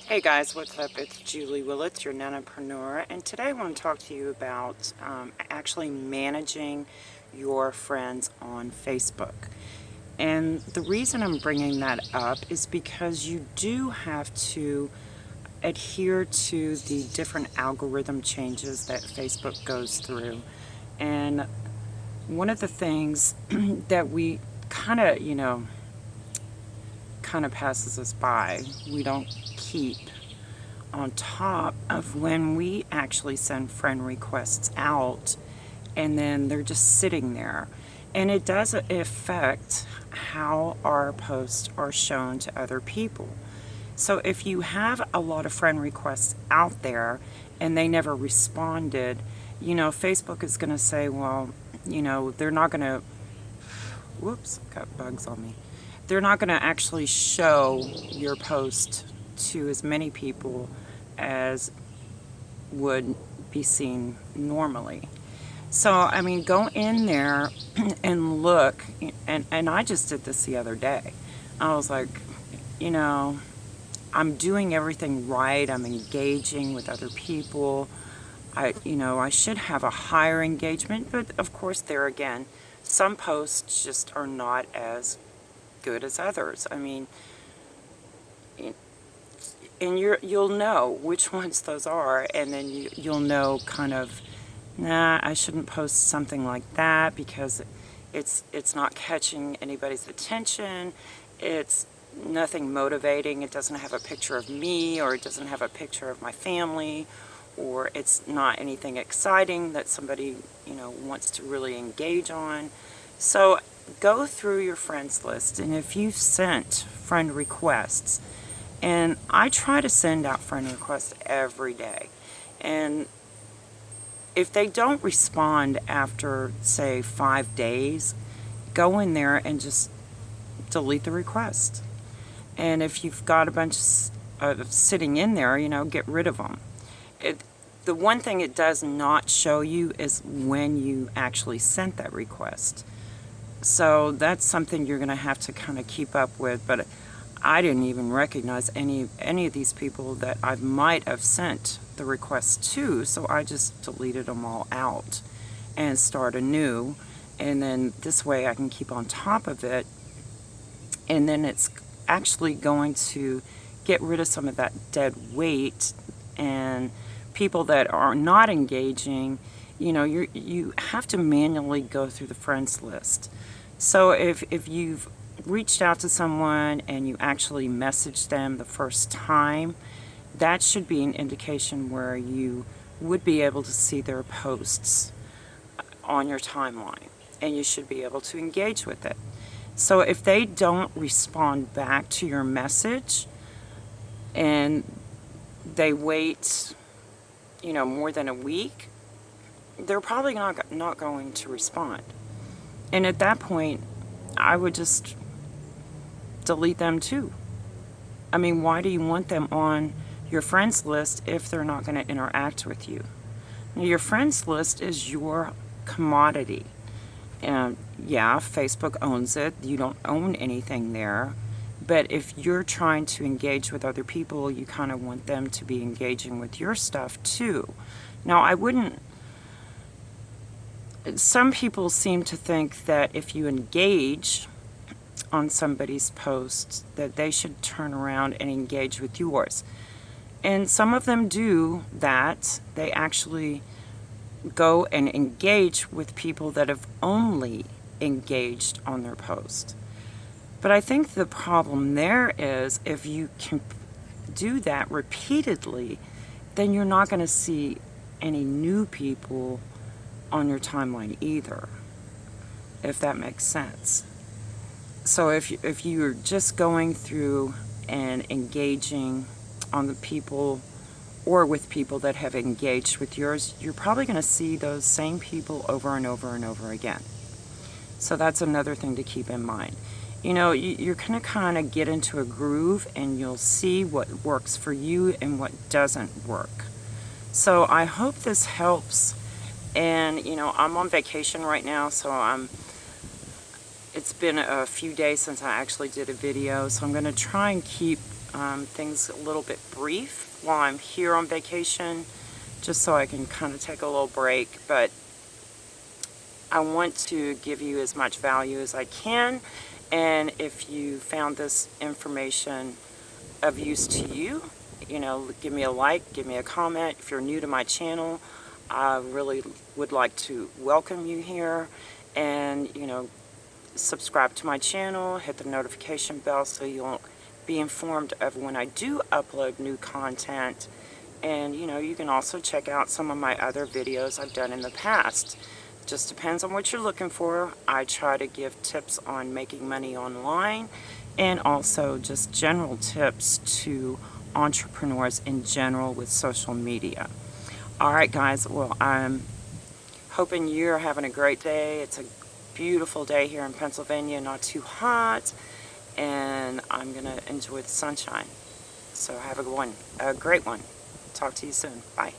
Hey guys, what's up? It's Julie Willits, your nanopreneur, and today I want to talk to you about actually managing your friends on Facebook. And the reason I'm bringing that up is because you do have to adhere to the different algorithm changes that Facebook goes through. And one of the things that we kind of passes us by, we don't keep on top of when we actually send friend requests out and then they're just sitting there. And it does affect how our posts are shown to other people. So if you have a lot of friend requests out there and they never responded, Facebook is going to say, well, they're not going to, whoops, got bugs on me. They're not going to actually show your post to as many people as would be seen normally. So, I mean, go in there and look, and I just did this the other day. I was like, I'm doing everything right. I'm engaging with other people. I should have a higher engagement, but of course, there again, some posts just are not as good as others. I mean, and you'll know which ones those are, and then you'll know kind of, nah, I shouldn't post something like that because it's not catching anybody's attention. It's nothing motivating. It doesn't have a picture of me, or it doesn't have a picture of my family, or it's not anything exciting that somebody wants to really engage on. So go through your friends list, and if you've sent friend requests, and I try to send out friend requests every day, and if they don't respond after, say, 5 days, go in there and just delete the request. And if you've got a bunch of sitting in there, get rid of them. The one thing it does not show you is when you actually sent that request. So that's something you're going to have to kind of keep up with. But I didn't even recognize any of these people that I might have sent the request to, so I just deleted them all out and start anew. And then this way I can keep on top of it, and then it's actually going to get rid of some of that dead weight. And people that are not engaging, you have to manually go through the friends list. So if you've reached out to someone and you actually messaged them the first time, that should be an indication where you would be able to see their posts on your timeline, and you should be able to engage with it. So if they don't respond back to your message and they wait, more than a week, they're probably not going to respond. And at that point, I would just delete them too. I mean, why do you want them on your friends list if they're not going to interact with you? Now, your friends list is your commodity. And yeah, Facebook owns it. You don't own anything there. But if you're trying to engage with other people, you kind of want them to be engaging with your stuff too. Now, some people seem to think that if you engage on somebody's posts, that they should turn around and engage with yours. And some of them do that. They actually go and engage with people that have only engaged on their post. But I think the problem there is if you can do that repeatedly, then you're not going to see any new people on your timeline either, if that makes sense. So if you're just going through and engaging on the people or with people that have engaged with yours, you're probably going to see those same people over and over and over again. So that's another thing to keep in mind. You're going to kind of get into a groove, and you'll see what works for you and what doesn't work. So I hope this helps. And I'm on vacation right now, so it's been a few days since I actually did a video, so I'm going to try and keep things a little bit brief while I'm here on vacation, just so I can kind of take a little break. But I want to give you as much value as I can, and if you found this information of use to you, you know, give me a like, give me a comment. If you're new to my channel, I really would like to welcome you here, and, you know, subscribe to my channel, hit the notification bell so you'll be informed of when I do upload new content. And, you know, you can also check out some of my other videos I've done in the past. Just depends on what you're looking for. I try to give tips on making money online, and also just general tips to entrepreneurs in general with social media. Alright guys, well, I'm hoping you're having a great day. It's a beautiful day here in Pennsylvania, not too hot, and I'm going to enjoy the sunshine. So have a great one. Talk to you soon. Bye.